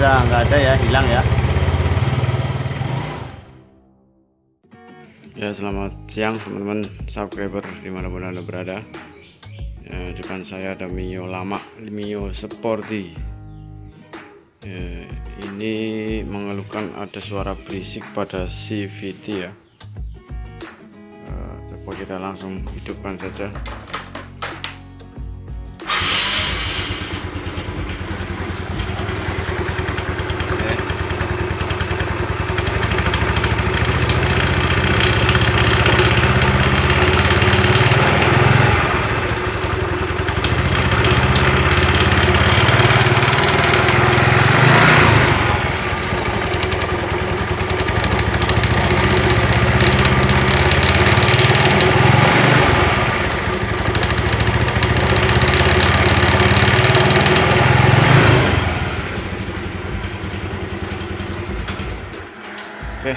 udah nggak ada ya, hilang ya. Ya, selamat siang teman-teman subscriber dimanapun Anda berada. Depan saya ada Mio lama, Mio Sporty. Ini mengeluhkan ada suara berisik pada CVT ya. Coba kita langsung hidupkan saja. Oke,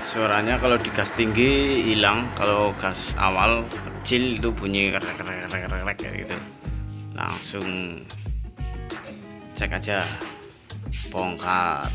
suaranya kalau digas tinggi hilang, kalau gas awal kecil itu bunyi krek gitu. Langsung cek aja, bongkar.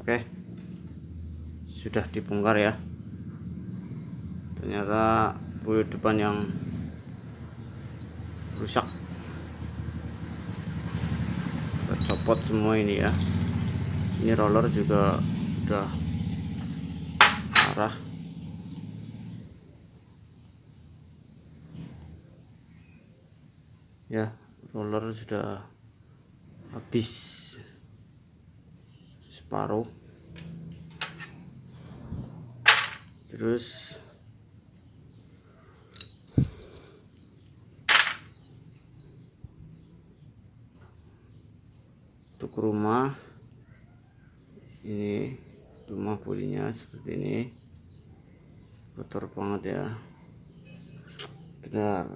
Oke, sudah dibongkar ya. Ternyata boyo depan yang rusak, copot semua ini ya. Ini roller juga udah parah. Ya, roller sudah habis separuh. Terus untuk rumah ini, rumah bodinya seperti ini, kotor banget ya. Bentar.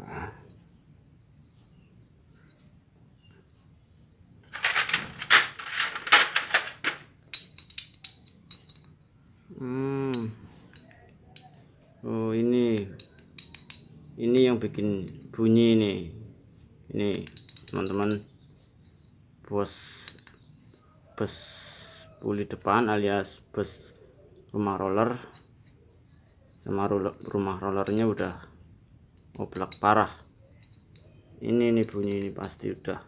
Oh, ini yang bikin bunyi ini teman-teman, bus puli depan alias bus rumah roller sama rumah rollernya udah oblak parah. Ini bunyi ini pasti udah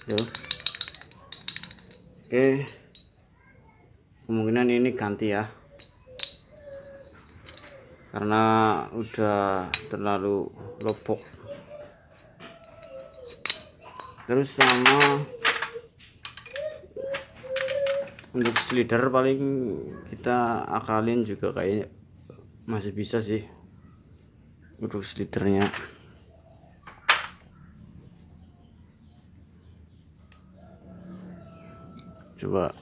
yo. Oke, kemungkinan ini ganti ya, karena udah terlalu lobok. Terus sama untuk slider paling kita akalin juga kayaknya masih bisa sih untuk slidernya. Coba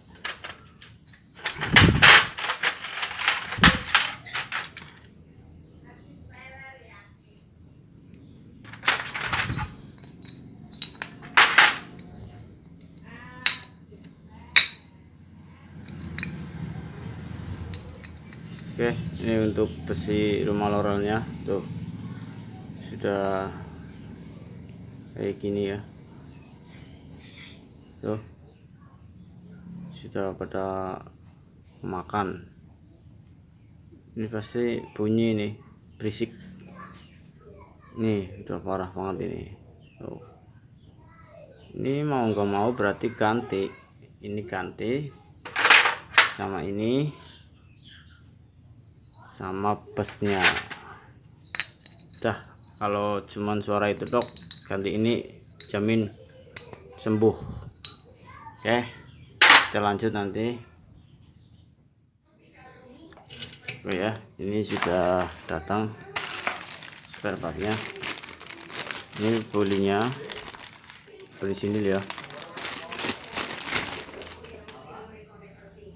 Oke, ini untuk besi rumah lorelnya tuh, sudah kayak gini ya. Tuh sudah pada makan. Ini pasti bunyi nih, berisik nih, udah parah banget ini. Tuh. Ini mau nggak mau berarti ganti, ini ganti sama ini sama busnya. Dah, kalau cuman suara itu dok, ganti ini jamin sembuh. Oke, kita lanjut nanti. Oh ya, ini sudah datang spare partnya. Ini bolinya, boli sini ya,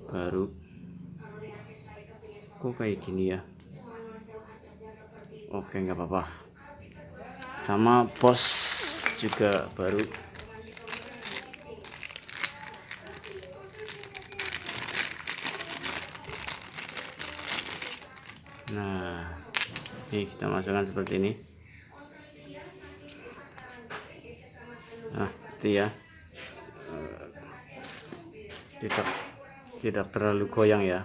baru. Kok kayak gini ya? Oke, nggak apa-apa. Sama pos juga baru. Nah, ini kita masukkan seperti ini. Nah, itu ya, tidak terlalu goyang ya.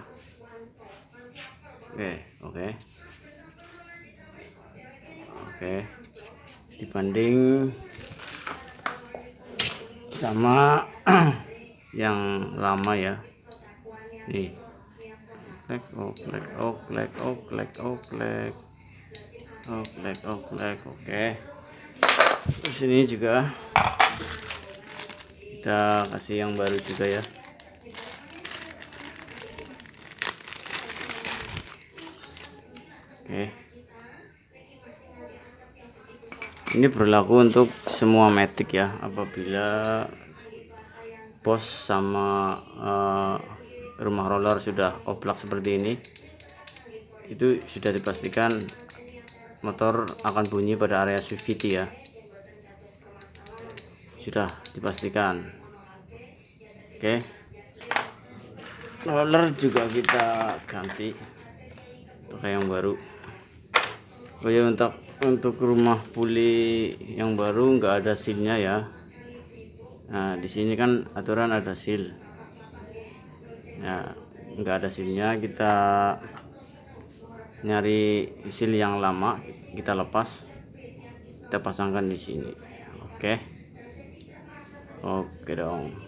Oke, dibanding sama yang lama ya. Nih, oke. Di sini juga kita kasih yang baru juga ya. Oke, ini berlaku untuk semua matic ya. Apabila bos sama rumah roller sudah oblak seperti ini, itu sudah dipastikan motor akan bunyi pada area CVT ya, sudah dipastikan. Oke, roller juga kita ganti pakai yang baru. Oh ya, untuk rumah puli yang baru nggak ada sealnya ya. Nah, di sini kan aturan ada seal. Ya, nggak ada sealnya, kita nyari seal yang lama, kita lepas, kita pasangkan di sini. Oke dong.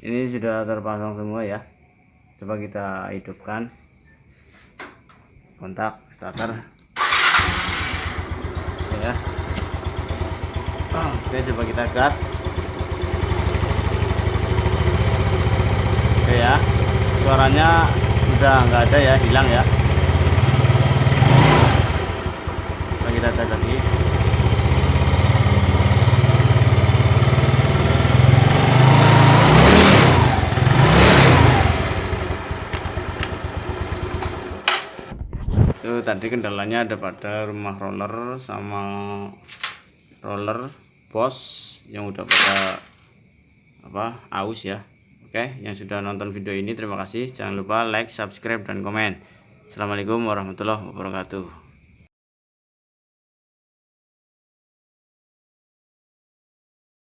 Ini sudah terpasang semua ya. Coba kita hidupkan kontak starter ya. Oke, coba kita gas. Oke ya, suaranya udah nggak ada ya, hilang ya. Kita tes lagi. Itu tadi kendalanya ada pada rumah roller sama roller bos yang udah pada aus ya. Oke, yang sudah nonton video ini terima kasih. Jangan lupa like, subscribe, dan komen. Assalamualaikum warahmatullahi wabarakatuh.